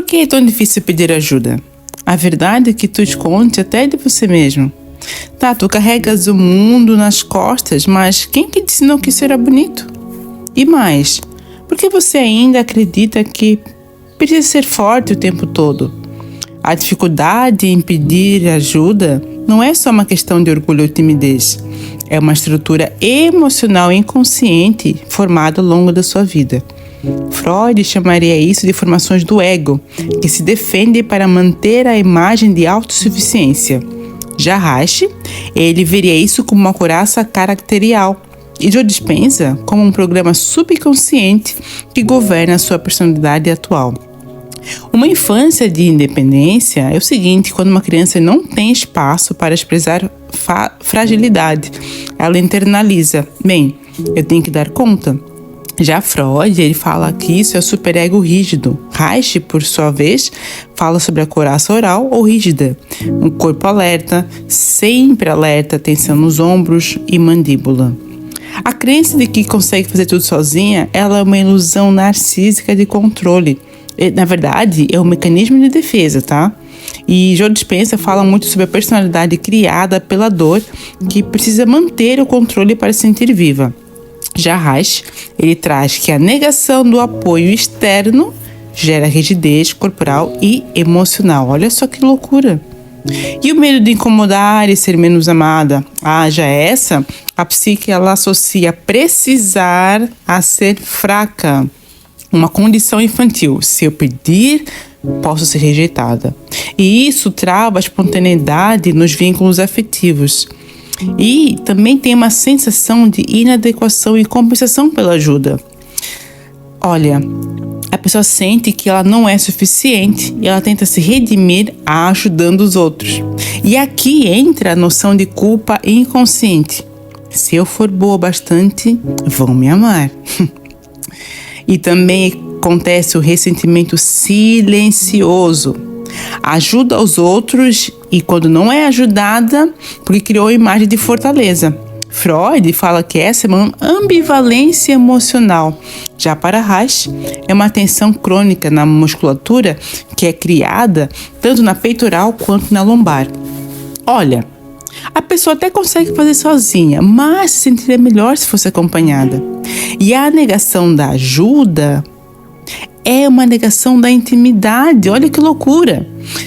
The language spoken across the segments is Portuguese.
Por que é tão difícil pedir ajuda? A verdade é que tu esconde até de você mesmo. Tá, tu carregas o mundo nas costas, mas quem que te ensinou que isso era bonito? E mais, por que você ainda acredita que precisa ser forte o tempo todo? A dificuldade em pedir ajuda não é só uma questão de orgulho ou timidez. É uma estrutura emocional inconsciente formada ao longo da sua vida. Freud chamaria isso de formações do ego, que se defende para manter a imagem de autossuficiência. Já Reich, ele veria isso como uma couraça caracterial, e Joe Dispenza como um programa subconsciente que governa a sua personalidade atual. Uma infância de independência é o seguinte: quando uma criança não tem espaço para expressar fragilidade, ela internaliza, bem, eu tenho que dar conta. Já Freud, ele fala que isso é o superego rígido. Reich, por sua vez, fala sobre a couraça oral ou rígida, um corpo alerta, sempre alerta, tensão nos ombros e mandíbula. A crença de que consegue fazer tudo sozinha, ela é uma ilusão narcísica de controle. Na verdade, é um mecanismo de defesa, tá? E Joe Dispenza fala muito sobre a personalidade criada pela dor que precisa manter o controle para se sentir viva. Já Reich, ele traz que a negação do apoio externo gera rigidez corporal e emocional. Olha só que loucura! E o medo de incomodar e ser menos amada? Já essa, a psique ela associa precisar a ser fraca. Uma condição infantil. Se eu pedir, posso ser rejeitada. E isso trava a espontaneidade nos vínculos afetivos. E também tem uma sensação de inadequação e compensação pela ajuda. Olha, a pessoa sente que ela não é suficiente e ela tenta se redimir ajudando os outros. E aqui entra a noção de culpa inconsciente. Se eu for boa bastante, vão me amar. E também acontece o ressentimento silencioso. Ajuda aos outros e quando não é ajudada, porque criou a imagem de fortaleza. Freud fala que essa é uma ambivalência emocional. Já para Reich, é uma tensão crônica na musculatura que é criada tanto na peitoral quanto na lombar. Olha, a pessoa até consegue fazer sozinha, mas se sentiria melhor se fosse acompanhada. E a negação da ajuda é uma negação da intimidade. Olha que loucura!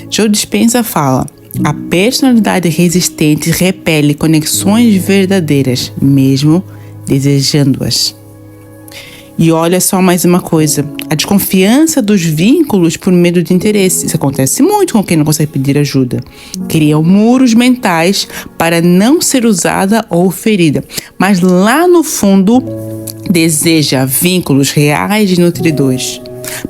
Joe Dispenza fala: a personalidade resistente repele conexões verdadeiras, mesmo desejando-as. E olha só mais uma coisa: a desconfiança dos vínculos por medo de interesse. Isso acontece muito com quem não consegue pedir ajuda. Criam muros mentais para não ser usada ou ferida, mas lá no fundo deseja vínculos reais e nutridores.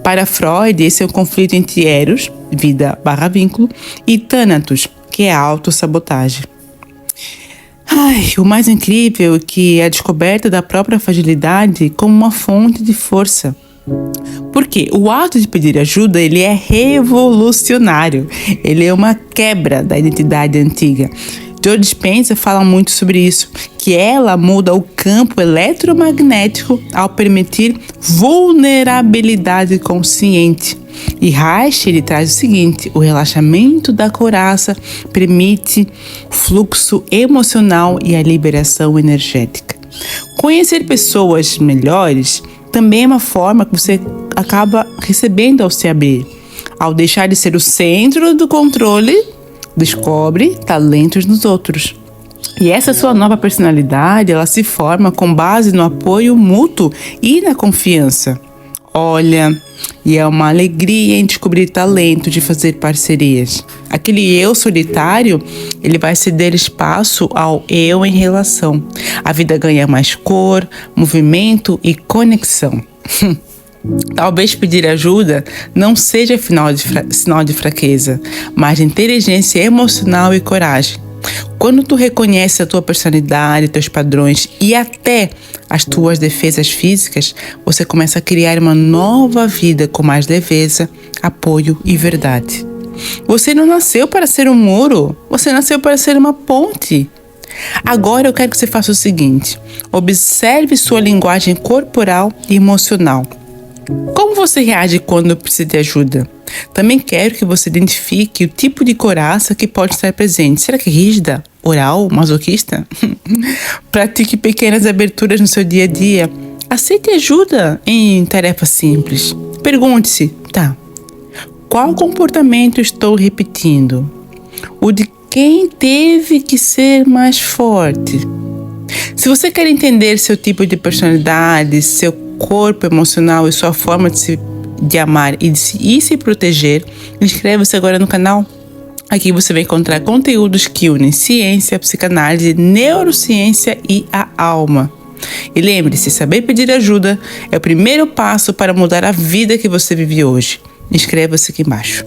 Para Freud, esse é o conflito entre Eros, vida/vínculo, e Thanatos, que é a autossabotagem. O mais incrível é que a descoberta da própria fragilidade como uma fonte de força. Porque o ato de pedir ajuda, ele é revolucionário. Ele é uma quebra da identidade antiga. Joe Dispenza fala muito sobre isso, que ela muda o campo eletromagnético ao permitir vulnerabilidade consciente. E Reich, ele traz o seguinte: o relaxamento da couraça permite fluxo emocional e a liberação energética. Conhecer pessoas melhores também é uma forma que você acaba recebendo ao se abrir. Ao deixar de ser o centro do controle, descobre talentos nos outros. E essa sua nova personalidade, ela se forma com base no apoio mútuo e na confiança. Olha, e é uma alegria em descobrir talento de fazer parcerias. Aquele eu solitário, ele vai ceder espaço ao eu em relação. A vida ganha mais cor, movimento e conexão. Talvez pedir ajuda não seja sinal de fraqueza, mas de inteligência emocional e coragem. Quando tu reconhece a tua personalidade, teus padrões e até as tuas defesas físicas, você começa a criar uma nova vida com mais leveza, apoio e verdade. Você não nasceu para ser um muro, você nasceu para ser uma ponte. Agora eu quero que você faça o seguinte: observe sua linguagem corporal e emocional. Como você reage quando precisa de ajuda? Também quero que você identifique o tipo de coraça que pode estar presente. Será que é rígida, oral, masoquista? Pratique pequenas aberturas no seu dia a dia. Aceite ajuda em tarefas simples. Pergunte-se, qual comportamento estou repetindo? O de quem teve que ser mais forte? Se você quer entender seu tipo de personalidade, seu corpo emocional e sua forma de amar e se proteger, inscreva-se agora no canal. Aqui você vai encontrar conteúdos que unem ciência, psicanálise, neurociência e a alma. E lembre-se, saber pedir ajuda é o primeiro passo para mudar a vida que você vive hoje. Inscreva-se aqui embaixo.